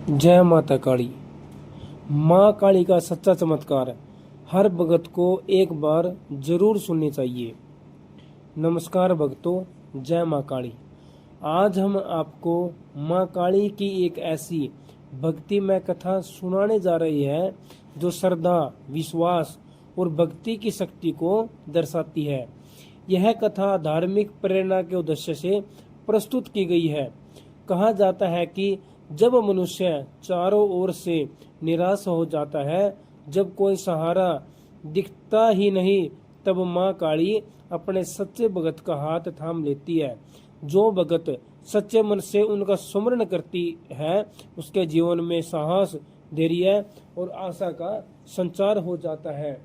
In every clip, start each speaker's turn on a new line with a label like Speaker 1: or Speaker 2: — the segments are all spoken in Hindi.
Speaker 1: जय माता काली। माँ काली का सच्चा चमत्कार हर भगत को एक बार जरूर सुननी चाहिए। नमस्कार भक्तों, जय माँ काली। आज हम आपको माँ काली की एक ऐसी भक्तिमय कथा सुनाने जा रहे हैं जो श्रद्धा, विश्वास और भक्ति की शक्ति को दर्शाती है। यह कथा धार्मिक प्रेरणा के उद्देश्य से प्रस्तुत की गई है। कहा जाता है कि जब मनुष्य चारों ओर से निराश हो जाता है, जब कोई सहारा दिखता ही नहीं, तब माँ काली अपने सच्चे भगत का हाथ थाम लेती है। जो भगत सच्चे मन से उनका स्मरण करती है, उसके जीवन में साहस, धैर्य और आशा का संचार हो जाता है।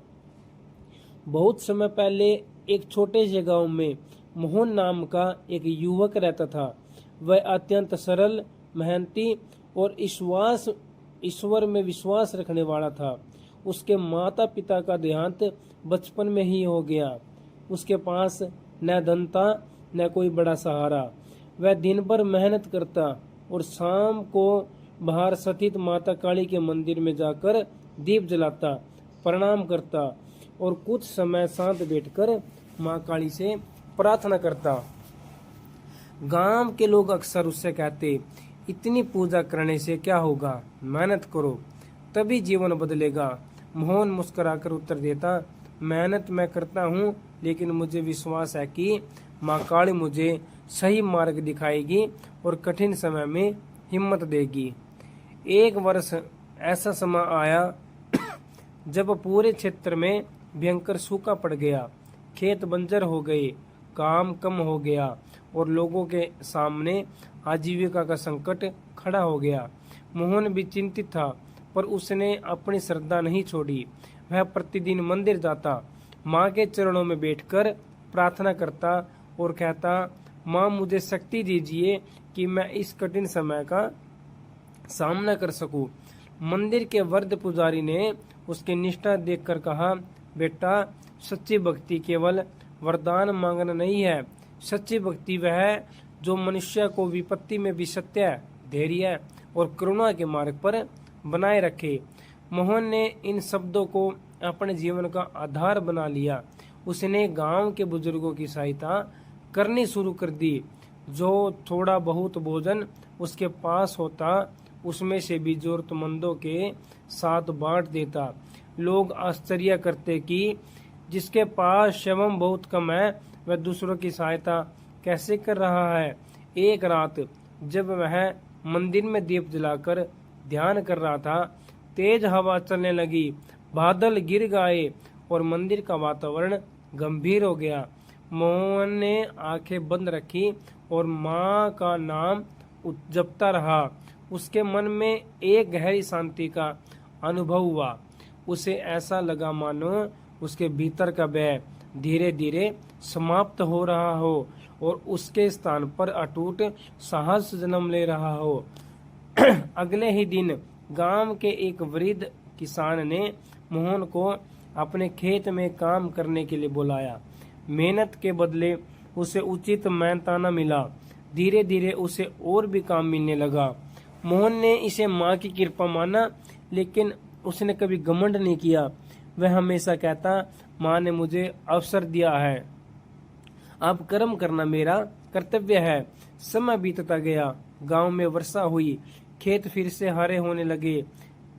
Speaker 1: बहुत समय पहले एक छोटे से गांव में मोहन नाम का एक युवक रहता था। वह अत्यंत सरल, मेहनती और ईश्वर में विश्वास रखने वाला था। उसके माता पिता का देहांत बचपन में ही हो गया। उसके पास न धन था, न कोई बड़ा सहारा। वह दिन भर मेहनत करता और शाम को बाहर स्थित माता काली के मंदिर में जाकर दीप जलाता, प्रणाम करता और कुछ समय शांत बैठकर माँ काली से प्रार्थना करता। गांव के लोग अक्सर उससे कहते, इतनी पूजा करने से क्या होगा, मेहनत करो तभी जीवन बदलेगा। मोहन मुस्कुराकर उत्तर देता, मेहनत मैं करता हूँ, लेकिन मुझे विश्वास है कि माँ काली मुझे सही मार्ग दिखाएगी और कठिन समय में हिम्मत देगी। एक वर्ष ऐसा समय आया जब पूरे क्षेत्र में भयंकर सूखा पड़ गया। खेत बंजर हो गए, काम कम हो गया और लोगों के सामने आजीविका का संकट खड़ा हो गया। मोहन भी चिंतित था, पर उसने अपनी श्रद्धा नहीं छोड़ी। वह प्रतिदिन मंदिर जाता, माँ के चरणों में बैठकर प्रार्थना करता और कहता, माँ मुझे शक्ति दीजिए कि मैं इस कठिन समय का सामना कर सकूं। मंदिर के वृद्ध पुजारी ने उसकी निष्ठा देखकर कहा, बेटा, सच्ची भक्ति केवल वरदान मांगना नहीं है। सच्ची भक्ति वह है जो मनुष्य को विपत्ति में भी सत्य, धैर्य और करुणा के मार्ग पर बनाए रखे। मोहन ने इन शब्दों को अपने जीवन का आधार बना लिया। उसने गांव के बुजुर्गों की सहायता करनी शुरू कर दी। जो थोड़ा बहुत भोजन उसके पास होता, उसमें से भी जरूरतमंदों के साथ बांट देता। लोग आश्चर्य करते कि जिसके पास श्रम बहुत कम है, वह दूसरों की सहायता कैसे कर रहा है। एक रात जब वह मंदिर में दीप जलाकर ध्यान कर रहा था, तेज हवा चलने लगी, बादल गिर गए और मंदिर का वातावरण गंभीर हो गया। मोहन ने आंखें बंद रखी और माँ का नाम जपता रहा। उसके मन में एक गहरी शांति का अनुभव हुआ। उसे ऐसा लगा मानो उसके भीतर का भय धीरे धीरे समाप्त हो रहा हो और उसके स्थान पर अटूट साहस जन्म ले रहा हो। अगले ही दिन गांव के एक वृद्ध किसान ने मोहन को अपने खेत में काम करने के लिए बुलाया। मेहनत के बदले उसे उचित मेहनताना मिला। धीरे धीरे उसे और भी काम मिलने लगा। मोहन ने इसे माँ की कृपा माना, लेकिन उसने कभी घमंड नहीं किया। वह हमेशा कहता, माँ ने मुझे अवसर दिया है, अब कर्म करना मेरा कर्तव्य है। समय बीतता गया, गांव में वर्षा हुई, खेत फिर से हरे होने लगे,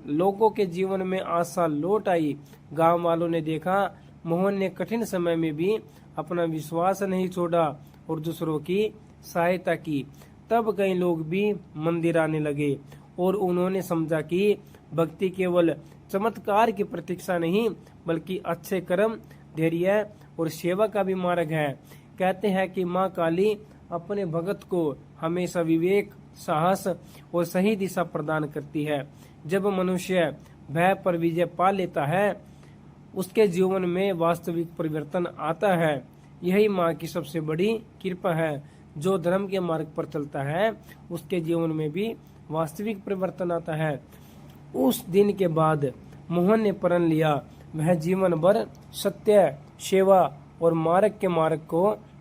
Speaker 1: लोगों के जीवन में आशा लौट आई। गांव वालों ने देखा मोहन ने कठिन समय में भी अपना विश्वास नहीं छोड़ा और दूसरों की सहायता की। तब कई लोग भी मंदिर आने लगे और उन्होंने समझा कि भक्ति केवल चमत्कार की प्रतीक्षा नहीं, बल्कि अच्छे कर्म, धैर्य और सेवा का भी मार्ग है। कहते हैं कि माँ काली अपने भगत को हमेशा विवेक, साहस और सही दिशा प्रदान करती है। जब मनुष्य भय पर विजय पा लेता है, उसके जीवन में वास्तविक परिवर्तन आता है। यही माँ की सबसे बड़ी कृपा है। जो धर्म के मार्ग पर चलता है, उसके जीवन में भी वास्तविक परिवर्तन आता है। उस दिन के बाद मोहन ने प्रण लिया, वह जीवन भर सत्य, सेवा और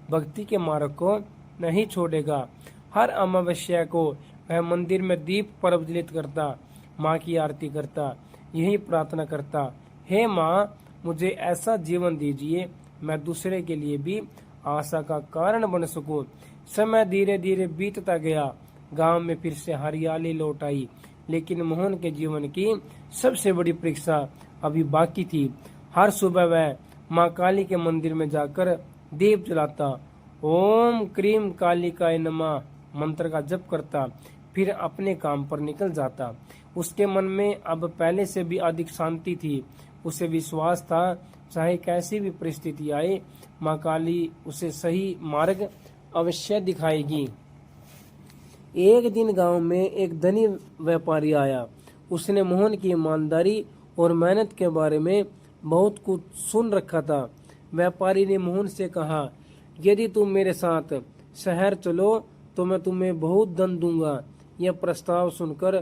Speaker 1: भक्ति के मार्ग को नहीं छोड़ेगा। हर अमावस्या को वह मंदिर में दीप प्रज्वलित करता, माँ की आरती करता, यही प्रार्थना करता, हे माँ मुझे ऐसा जीवन दीजिए मैं दूसरे के लिए भी आशा का कारण बन सकूं। समय धीरे धीरे बीतता गया, गांव में फिर से हरियाली लौट आई, लेकिन मोहन के जीवन की सबसे बड़ी परीक्षा अभी बाकी थी। हर सुबह वह माँ काली के मंदिर में जाकर दीप जलाता, ओम क्रीम कालिकाय नमः मंत्र का जप करता, फिर अपने काम पर निकल जाता। उसके मन में अब पहले से भी अधिक शांति थी। उसे विश्वास था चाहे कैसी भी परिस्थिति आए, माँ काली उसे सही मार्ग अवश्य दिखाएगी। एक दिन गांव में एक धनी व्यापारी आया। उसने मोहन की ईमानदारी और मेहनत के बारे में बहुत कुछ सुन रखा था। व्यापारी ने मोहन से कहा, यदि तुम मेरे साथ शहर चलो तो मैं तुम्हें बहुत धन दूंगा। यह प्रस्ताव सुनकर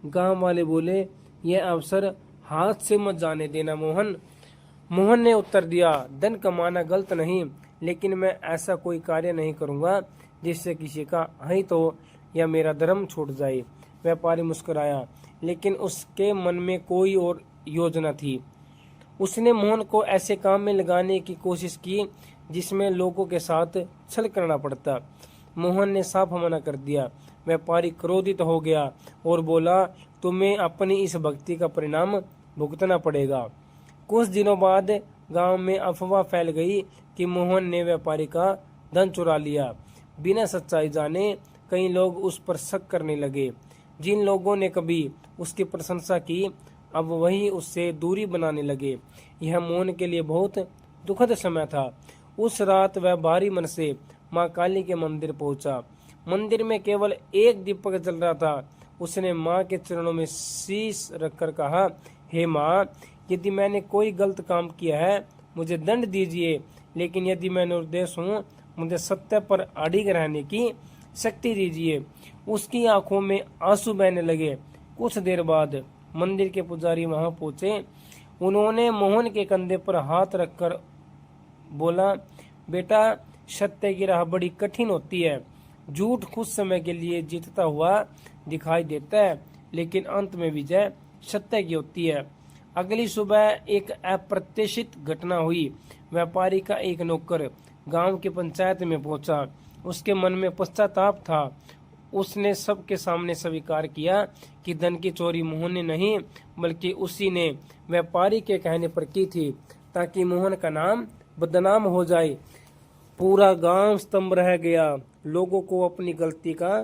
Speaker 1: गांव वाले बोले, यह अवसर हाथ से मत जाने देना मोहन। मोहन ने उत्तर दिया, धन कमाना गलत नहीं, लेकिन मैं ऐसा कोई कार्य नहीं करूंगा जिससे किसी का हित हो या मेरा धर्म छूट जाए। व्यापारी मुस्कुराया, लेकिन उसके मन में कोई और योजना थी। उसने मोहन को ऐसे काम में लगाने की कोशिश की जिसमें लोगों के साथ छल करना पड़ता। मोहन ने साफ मना कर दिया। व्यापारी क्रोधित हो गया और बोला, तुम्हें अपनी इस भक्ति का परिणाम भुगतना पड़ेगा। कुछ दिनों बाद गांव में अफवाह फैल गई कि मोहन ने व्यापारी का धन चुरा लिया। बिना सच्चाई जाने कई लोग उस पर शक करने लगे। जिन लोगों ने कभी उसकी प्रशंसा की, अब वही उससे दूरी बनाने लगे। यह मोहन के लिए बहुत दुखद समय था। उस रात वह भारी मन से माँ काली के मंदिर पहुंचा। मंदिर में केवल एक दीपक जल रहा था। उसने माँ के चरणों में शीश रखकर कहा, हे माँ, यदि मैंने कोई गलत काम किया है मुझे दंड दीजिए, लेकिन यदि मैं निर्दोष हूँ मुझे सत्य पर अड़िग रहने की शक्ति दीजिए। उसकी आंखों में आंसू बहने लगे। कुछ देर बाद मंदिर के पुजारी वहां पहुंचे। उन्होंने मोहन के कंधे पर हाथ रखकर बोला, बेटा, सत्य की राह बड़ी कठिन होती है। झूठ कुछ समय के लिए जीतता हुआ दिखाई देता है, लेकिन अंत में विजय सत्य की होती है। अगली सुबह एक अप्रत्याशित घटना हुई। व्यापारी का एक नौकर गांव की पंचायत में पहुंचा। उसके मन में पश्चाताप था। उसने सबके सामने स्वीकार किया कि धन की चोरी मोहन ने नहीं बल्कि उसी ने व्यापारी के कहने पर की थी, ताकि मोहन का नाम बदनाम हो जाए। पूरा गांव स्तंभ रह गया। लोगों को अपनी गलती का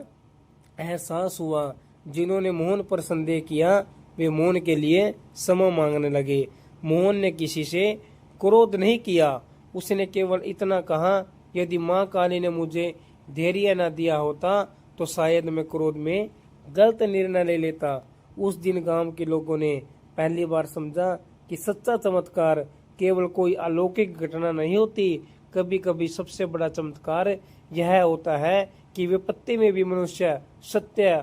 Speaker 1: एहसास हुआ। जिन्होंने मोहन पर संदेह किया वे मोहन के लिए क्षमा मांगने लगे। मोहन ने किसी से क्रोध नहीं किया। उसने केवल इतना कहा, यदि माँ काली ने मुझे धैर्य न दिया होता तो शायद मैं क्रोध में गलत निर्णय ले लेता। उस दिन गांव के लोगों ने पहली बार समझा कि सच्चा चमत्कार केवल कोई अलौकिक घटना नहीं होती। कभी कभी सबसे बड़ा चमत्कार यह होता है कि विपत्ति में भी मनुष्य सत्य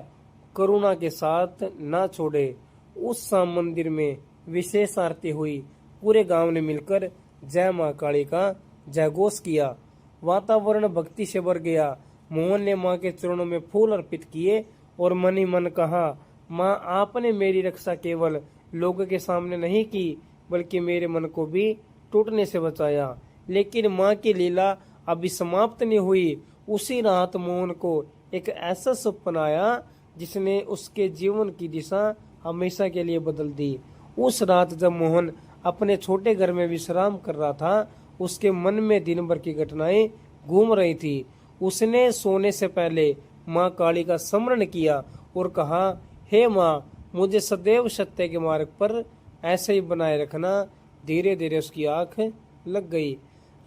Speaker 1: करुणा के साथ ना छोड़े। उस शाम मंदिर में विशेष आरती हुई। पूरे गांव ने मिलकर जय माँ काली का जयघोष किया। वातावरण भक्ति से भर गया। मोहन ने माँ के चरणों में फूल अर्पित किए और मन ही मन कहा, माँ, आपने मेरी रक्षा केवल लोगों के सामने नहीं की बल्कि मेरे मन को भी टूटने से बचाया। लेकिन माँ की लीला अभी समाप्त नहीं हुई। उसी रात मोहन को एक ऐसा सपना आया जिसने उसके जीवन की दिशा हमेशा के लिए बदल दी। उस रात जब मोहन अपने छोटे घर में विश्राम कर रहा था, उसके मन में दिन भर की घटनाएं घूम रही थी। उसने सोने से पहले माँ काली का स्मरण किया और कहा, हे माँ, मुझे सदैव सत्य के मार्ग पर ऐसे ही बनाए रखना। धीरे धीरे उसकी आंख लग गई।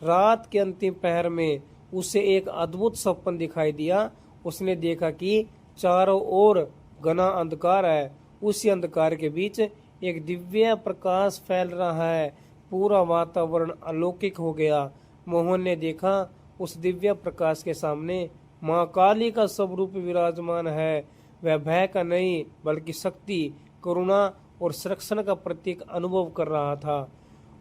Speaker 1: रात के अंतिम पहर में उसे एक अद्भुत सपन दिखाई दिया। उसने देखा कि चारों ओर घना अंधकार है। उसी अंधकार के बीच एक दिव्य प्रकाश फैल रहा है। पूरा वातावरण अलौकिक हो गया। मोहन ने देखा उस दिव्य प्रकाश के सामने माँ काली का स्वरूप विराजमान है। वह भय का नहीं बल्कि शक्ति, करुणा और संरक्षण का प्रतीक अनुभव कर रहा था।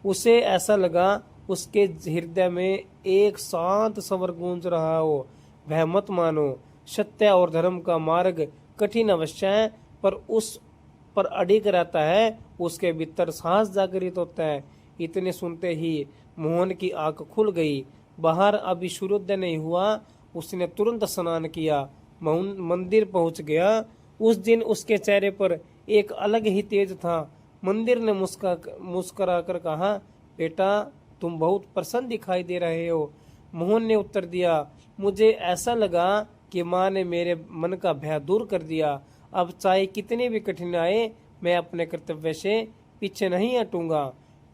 Speaker 1: उसे ऐसा लगा उसके हृदय में एक शांत स्वर गूंज रहा हो। वह मत मानो, सत्य और धर्म का मार्ग कठिन अवश्य है, पर उस पर अडिग रहता है, उसके भीतर साहस जागृत होता है। इतने सुनते ही मोहन की आंख खुल गई। बाहर अभी सूर्योदय नहीं हुआ, उसने तुरंत स्नान किया, मंदिर पहुंच गया। उस दिन उसके चेहरे पर एक अलग ही तेज था। मंदिर ने मुस्कुरा कर कहा, बेटा तुम बहुत प्रसन्न दिखाई दे रहे हो। मोहन ने उत्तर दिया, मुझे ऐसा लगा कि माँ ने मेरे मन का भय दूर कर दिया। अब चाहे कितनी भी कठिन आए, मैं अपने कर्तव्य से पीछे नहीं हटूंगा।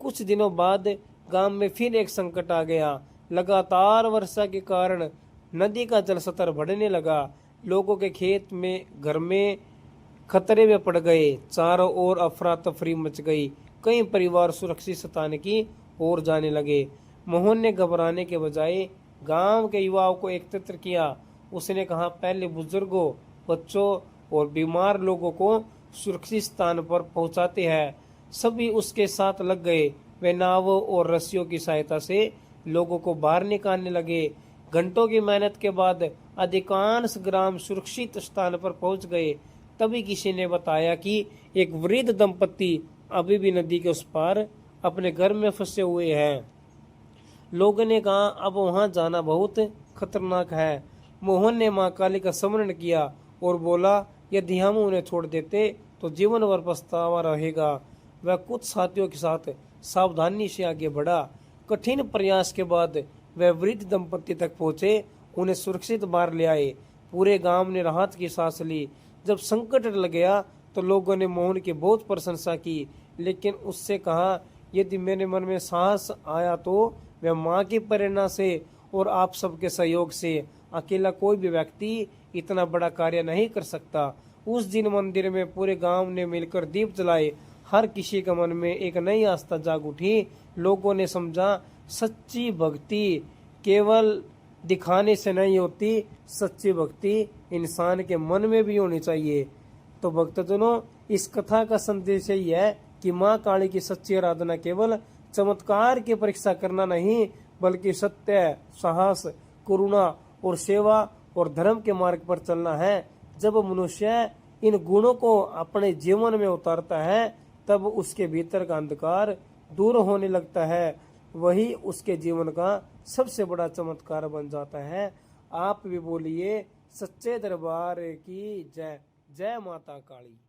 Speaker 1: कुछ दिनों बाद गांव में फिर एक संकट आ गया। लगातार वर्षा के कारण नदी का जलस्तर बढ़ने लगा। लोगों के खेत में, घर में खतरे में पड़ गए। चारों ओर अफरा तफरी मच गई। कई परिवार सुरक्षित स्थान की ओर जाने लगे। मोहन ने घबराने के बजाय गांव के युवाओं को एकत्र किया। उसने कहा, पहले बुजुर्गों, बच्चों और बीमार लोगों को सुरक्षित स्थान पर पहुंचाते हैं। सभी उसके साथ लग गए। वे नावों और रस्सियों की सहायता से लोगों को बाहर निकालने लगे। घंटों की मेहनत के बाद अधिकांश ग्राम सुरक्षित स्थान पर पहुंच गए। तभी किसी ने बताया कि एक वृद्ध दंपत्ति अभी भी नदी के उस पार अपने घर में फंसे हुए हैं। लोगों ने कहा, अब वहां जाना बहुत खतरनाक है। मोहन ने मां काली का स्मरण किया और बोला, यदि हम उन्हें छोड़ देते तो जीवन भर पछतावा रहेगा। वह कुछ साथियों के साथ सावधानी से आगे बढ़ा। कठिन प्रयास के बाद वह वृद्ध दंपत्ति तक पहुंचे, उन्हें सुरक्षित बाहर ले आए। पूरे गांव ने राहत की सांस ली। जब संकट टल गया तो लोगों ने मोहन की बहुत प्रशंसा की, लेकिन उससे कहा, यदि मेरे मन में साहस आया तो वह माँ की प्रेरणा से और आप सबके सहयोग से। अकेला कोई भी व्यक्ति इतना बड़ा कार्य नहीं कर सकता। उस दिन मंदिर में पूरे गांव ने मिलकर दीप जलाए। हर किसी के मन में एक नई आस्था जाग उठी। लोगों ने समझा, सच्ची भक्ति केवल दिखाने से नहीं होती, सच्ची भक्ति इंसान के मन में भी होनी चाहिए। तो भक्तजनों, इस कथा का संदेश यही है कि माँ काली की सच्ची आराधना केवल चमत्कार की परीक्षा करना नहीं, बल्कि सत्य, साहस, करुणा और सेवा और धर्म के मार्ग पर चलना है। जब मनुष्य इन गुणों को अपने जीवन में उतारता है, तब उसके भीतर का अंधकार दूर होने लगता है। वही उसके जीवन का सबसे बड़ा चमत्कार बन जाता है। आप भी बोलिए, सच्चे दरबार की जय। जय माता काली।